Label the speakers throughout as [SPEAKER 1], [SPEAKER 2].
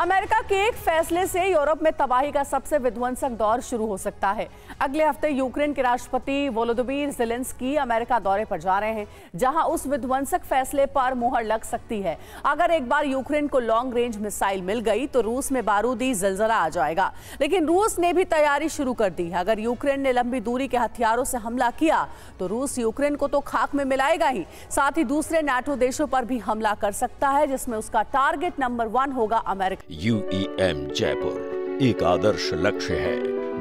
[SPEAKER 1] America के एक फैसले से यूरोप में तबाही का सबसे विध्वंसक दौर शुरू हो सकता है। अगले हफ्ते यूक्रेन के राष्ट्रपति वोलोदिमीर ज़ेलेंस्की अमेरिका दौरे पर जा रहे हैं, जहां उस विध्वंसक फैसले पर मुहर लग सकती है। अगर एक बार यूक्रेन को लॉन्ग रेंज मिसाइल मिल गई तो रूस में बारूदी ज़लज़ला आ जाएगा। लेकिन रूस ने भी तैयारी शुरू कर दी है। अगर यूक्रेन ने लंबी दूरी के हथियारों से हमला किया तो रूस यूक्रेन को तो खाक में मिलाएगा ही, साथ ही दूसरे नाटो देशों पर भी हमला कर सकता है, जिसमें उसका टारगेट नंबर 1 होगा अमेरिका।
[SPEAKER 2] UEM जयपुर एक आदर्श लक्ष्य है।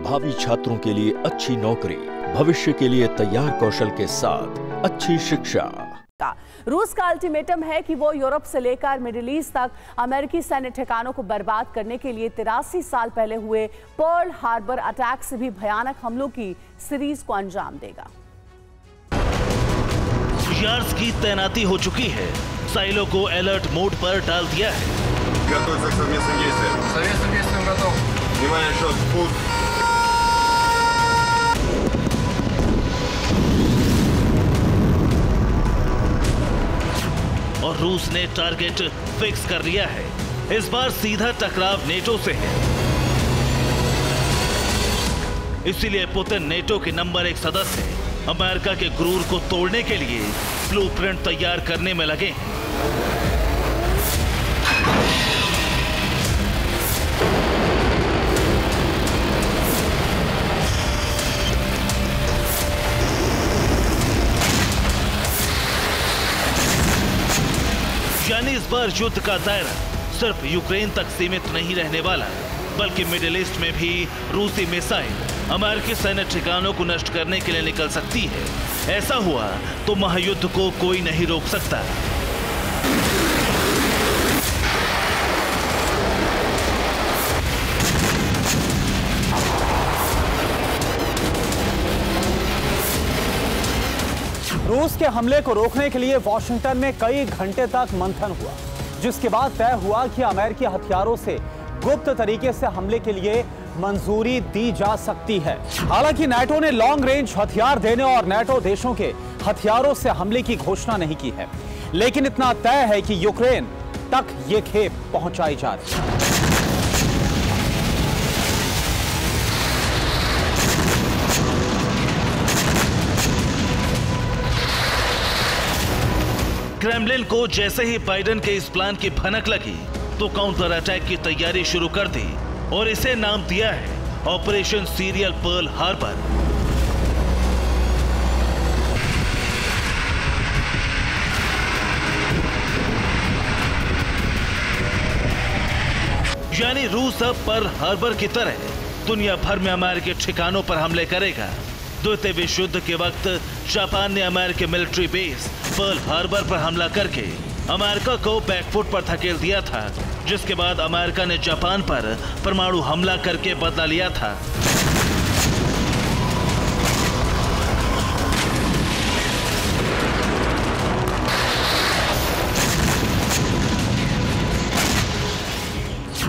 [SPEAKER 2] भावी छात्रों के लिए अच्छी नौकरी, भविष्य के लिए तैयार कौशल के साथ अच्छी शिक्षा।
[SPEAKER 1] रूस का अल्टीमेटम है कि वो यूरोप से लेकर मिडिल ईस्ट तक अमेरिकी सैन्य ठिकानों को बर्बाद करने के लिए 83 साल पहले हुए पर्ल हार्बर अटैक से भी भयानक हमलों की सीरीज को अंजाम देगा।
[SPEAKER 3] यार्ड्स की तैनाती हो चुकी है, साइलो को अलर्ट मोड पर डाल दिया है।
[SPEAKER 4] Готовиться к совместным действиям.
[SPEAKER 5] Совместным действиям готов.
[SPEAKER 4] Внимание, счет, пуск.
[SPEAKER 3] और रूस ने टारगेट फिक्स कर लिया है। इस बार सीधा टकराव नेटो से है, इसीलिए पुतिन नेटो के नंबर 1 सदस्य अमेरिका के गुरूर को तोड़ने के लिए ब्लूप्रिंट तैयार करने में लगे हैं। यानी इस बार युद्ध का दायरा सिर्फ यूक्रेन तक सीमित नहीं रहने वाला, बल्कि मिडिल ईस्ट में भी रूसी मिसाइल अमेरिकी सैन्य ठिकानों को नष्ट करने के लिए निकल सकती है। ऐसा हुआ तो महायुद्ध को कोई नहीं रोक सकता।
[SPEAKER 6] रूस के हमले को रोकने के लिए वॉशिंगटन में कई घंटे तक मंथन हुआ, जिसके बाद तय हुआ कि अमेरिकी हथियारों से गुप्त तरीके से हमले के लिए मंजूरी दी जा सकती है। हालांकि नाटो ने लॉन्ग रेंज हथियार देने और नाटो देशों के हथियारों से हमले की घोषणा नहीं की है, लेकिन इतना तय है कि यूक्रेन तक ये खेप पहुंचाई जा रही है।
[SPEAKER 3] क्रेमलिन को जैसे ही बाइडेन के इस प्लान की भनक लगी तो काउंटर अटैक की तैयारी शुरू कर दी और इसे नाम दिया है ऑपरेशन सीरियल पर्ल हार्बर। यानी रूस अब पर्ल हार्बर की तरह दुनिया भर में अमेरिकी ठिकानों पर हमले करेगा। द्वितीय विश्व युद्ध के वक्त जापान ने अमेरिकी मिलिट्री बेस पर्ल हार्बर पर हमला करके अमेरिका को बैकफुट पर धकेल दिया था, जिसके बाद अमेरिका ने जापान पर परमाणु हमला करके बदला लिया था।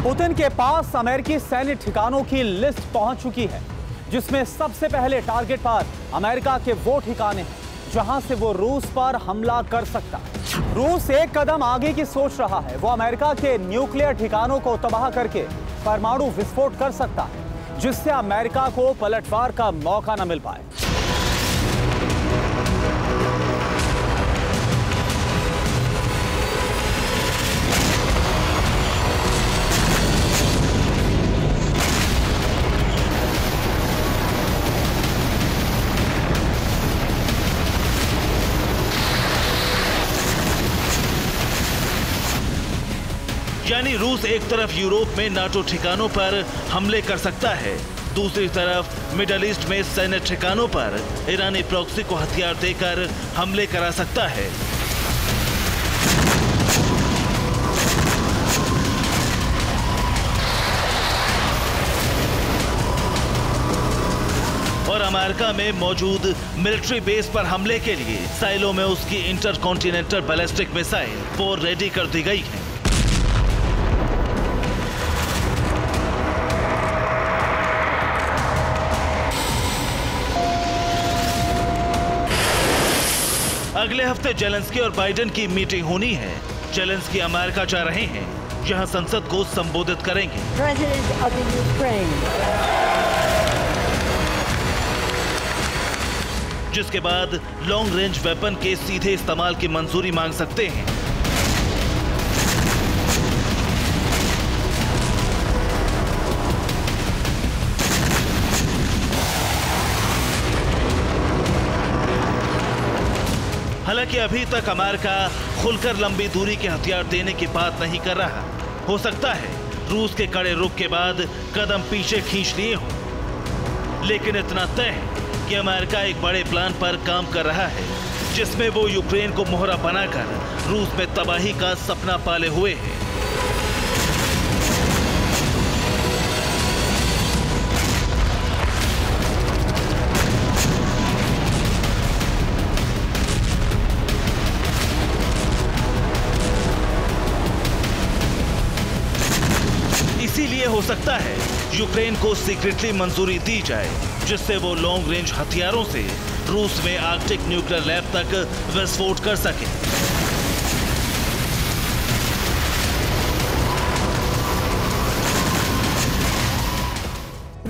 [SPEAKER 6] पुतिन के पास अमेरिकी सैन्य ठिकानों की लिस्ट पहुंच चुकी है, जिसमें सबसे पहले टारगेट पर अमेरिका के वो ठिकाने हैं जहां से वो रूस पर हमला कर सकता है। रूस एक कदम आगे की सोच रहा है। वो अमेरिका के न्यूक्लियर ठिकानों को तबाह करके परमाणु विस्फोट कर सकता है, जिससे अमेरिका को पलटवार का मौका न मिल पाए।
[SPEAKER 3] यानी रूस एक तरफ यूरोप में नाटो ठिकानों पर हमले कर सकता है, दूसरी तरफ मिडिल ईस्ट में सैन्य ठिकानों पर ईरानी प्रॉक्सी को हथियार देकर हमले करा सकता है। और अमेरिका में मौजूद मिलिट्री बेस पर हमले के लिए साइलो में उसकी इंटरकॉन्टिनेंटल बैलिस्टिक मिसाइल 4 रेडी कर दी गई है। अगले हफ्ते जेलेंस्की और बाइडेन की मीटिंग होनी है। जेलेंस्की अमेरिका जा रहे हैं जहां संसद को संबोधित करेंगे।
[SPEAKER 5] President of the Ukraine.
[SPEAKER 3] जिसके बाद लॉन्ग रेंज वेपन के सीधे इस्तेमाल की मंजूरी मांग सकते हैं। हालांकि अभी तक अमेरिका खुलकर लंबी दूरी के हथियार देने की बात नहीं कर रहा। हो सकता है रूस के कड़े रुख के बाद कदम पीछे खींच लिए हों, लेकिन इतना तय है कि अमेरिका एक बड़े प्लान पर काम कर रहा है, जिसमें वो यूक्रेन को मोहरा बनाकर रूस में तबाही का सपना पाले हुए है। इसीलिए हो सकता है यूक्रेन को सीक्रेटली मंजूरी दी जाए, जिससे वो लॉन्ग रेंज हथियारों से रूस में आर्कटिक न्यूक्लियर लैब तक विस्फोट कर सके।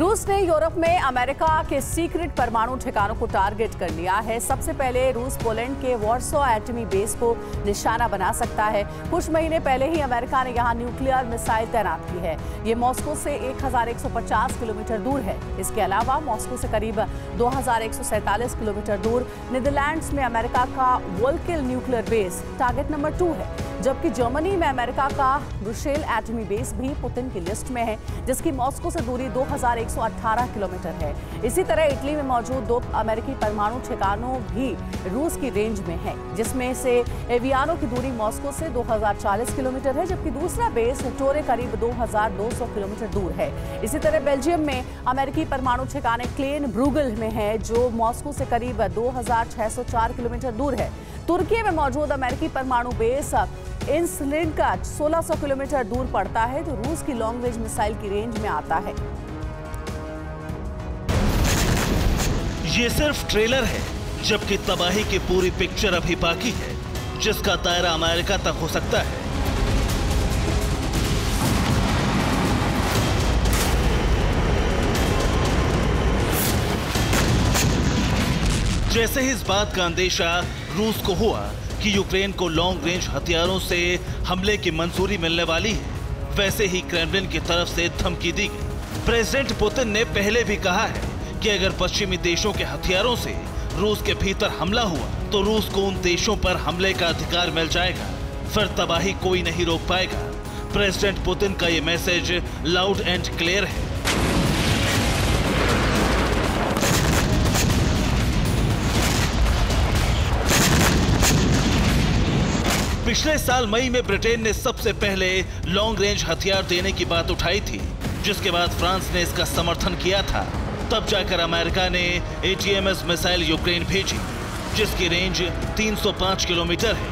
[SPEAKER 1] रूस ने यूरोप में अमेरिका के सीक्रेट परमाणु ठिकानों को टारगेट कर लिया है। सबसे पहले रूस पोलैंड के वॉर्सो एटमी बेस को निशाना बना सकता है। कुछ महीने पहले ही अमेरिका ने यहां न्यूक्लियर मिसाइल तैनात की है। ये मॉस्को से 1150 किलोमीटर दूर है। इसके अलावा मॉस्को से करीब 2147 किलोमीटर दूर नीदरलैंड्स में अमेरिका का वोल्किल न्यूक्लियर बेस टारगेट नंबर 2 है, जबकि जर्मनी में अमेरिका का ब्रुसेल एटमी बेस भी पुतिन की लिस्ट में है, जिसकी मॉस्को से दूरी 2118 किलोमीटर है। इसी तरह इटली में मौजूद 2 अमेरिकी परमाणु ठिकानों भी रूस की रेंज में है, जिसमें से एवियानो की दूरी मॉस्को से 2040 किलोमीटर है, जबकि दूसरा बेस टोरे करीब 2200 किलोमीटर दूर है। इसी तरह बेल्जियम में अमेरिकी परमाणु ठिकाने क्लेन ब्रूगल में है, जो मॉस्को से करीब 2604 किलोमीटर दूर है। तुर्की में मौजूद अमेरिकी परमाणु बेस इंसलिंका 1600 किलोमीटर दूर पड़ता है, जो रूस की लॉन्ग रेंज मिसाइल की रेंज में आता है।
[SPEAKER 3] ये सिर्फ ट्रेलर है, जबकि तबाही की पूरी पिक्चर अभी बाकी है, जिसका दायरा अमेरिका तक हो सकता है। जैसे ही इस बात का अंदेशा रूस को हुआ कि यूक्रेन को लॉन्ग रेंज हथियारों से हमले की मंजूरी मिलने वाली है, वैसे ही क्रेमलिन की तरफ से धमकी दी गई। प्रेसिडेंट पुतिन ने पहले भी कहा है कि अगर पश्चिमी देशों के हथियारों से रूस के भीतर हमला हुआ तो रूस को उन देशों पर हमले का अधिकार मिल जाएगा, फिर तबाही कोई नहीं रोक पाएगा। प्रेसिडेंट पुतिन का ये मैसेज लाउड एंड क्लियर है। पिछले साल मई में ब्रिटेन ने सबसे पहले लॉन्ग रेंज हथियार देने की बात उठाई थी, जिसके बाद फ्रांस ने इसका समर्थन किया था। तब जाकर अमेरिका ने ATMS मिसाइल यूक्रेन भेजी, जिसकी रेंज 305 किलोमीटर है।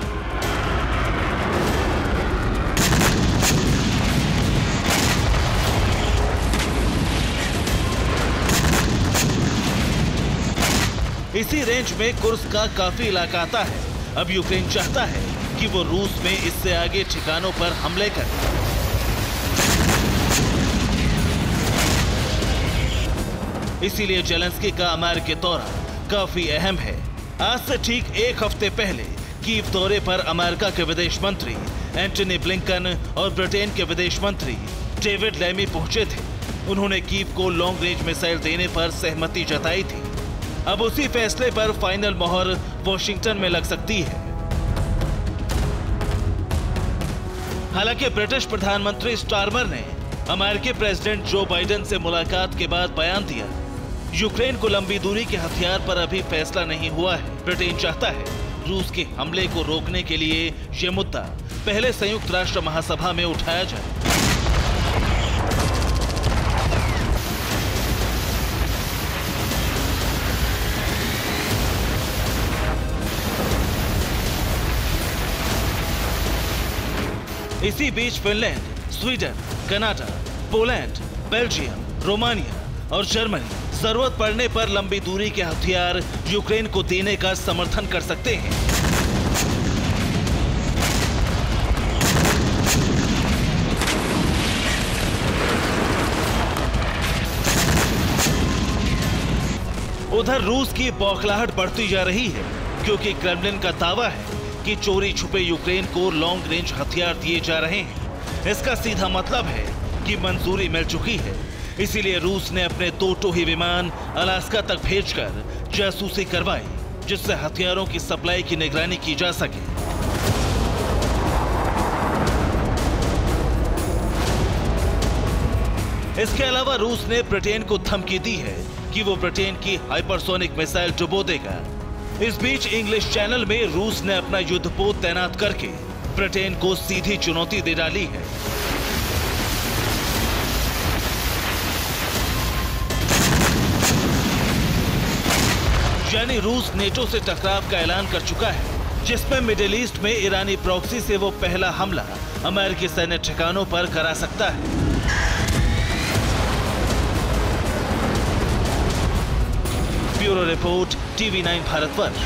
[SPEAKER 3] इसी रेंज में कुर्स्क का काफी इलाका आता है। अब यूक्रेन चाहता है कि वो रूस में इससे आगे ठिकानों पर हमले करे। इसीलिए जेलेंस्की का अमेरिकी दौरा काफी अहम है। आज से ठीक 1 हफ्ते पहले कीव दौरे पर अमेरिका के विदेश मंत्री एंटनी ब्लिंकन और ब्रिटेन के विदेश मंत्री डेविड लेमी पहुंचे थे। उन्होंने कीव को लॉन्ग रेंज मिसाइल देने पर सहमति जताई थी। अब उसी फैसले पर फाइनल मोहर वॉशिंगटन में लग सकती है। हालांकि ब्रिटिश प्रधानमंत्री स्टारमर ने अमेरिकी प्रेसिडेंट जो बाइडेन से मुलाकात के बाद बयान दिया, यूक्रेन को लंबी दूरी के हथियार पर अभी फैसला नहीं हुआ है। ब्रिटेन चाहता है रूस के हमले को रोकने के लिए यह मुद्दा पहले संयुक्त राष्ट्र महासभा में उठाया जाए। इसी बीच Finland, Sweden, Canada, Poland, Belgium, Romania और जर्मनी जरूरत पड़ने पर लंबी दूरी के हथियार यूक्रेन को देने का समर्थन कर सकते हैं। उधर रूस की बौखलाहट बढ़ती जा रही है, क्योंकि क्रेमलिन का दावा है कि चोरी छुपे यूक्रेन को लॉन्ग रेंज हथियार दिए जा रहे हैं। इसका सीधा मतलब है कि मंजूरी मिल चुकी है। इसीलिए रूस ने अपने 2 टोही विमान अलास्का तक भेजकर जासूसी करवाई, जिससे हथियारों की सप्लाई की निगरानी की जा सके। इसके अलावा रूस ने ब्रिटेन को धमकी दी है कि वो ब्रिटेन की हाइपरसोनिक मिसाइल डुबो देगा। इस बीच इंग्लिश चैनल में रूस ने अपना युद्धपोत तैनात करके ब्रिटेन को सीधी चुनौती दे डाली है। यानी रूस नेटो से टकराव का ऐलान कर चुका है, जिसमें मिडिल ईस्ट में ईरानी प्रॉक्सी से वो पहला हमला अमेरिकी सैन्य ठिकानों पर करा सकता है। Bureau report, TV9 Bharatvarsh.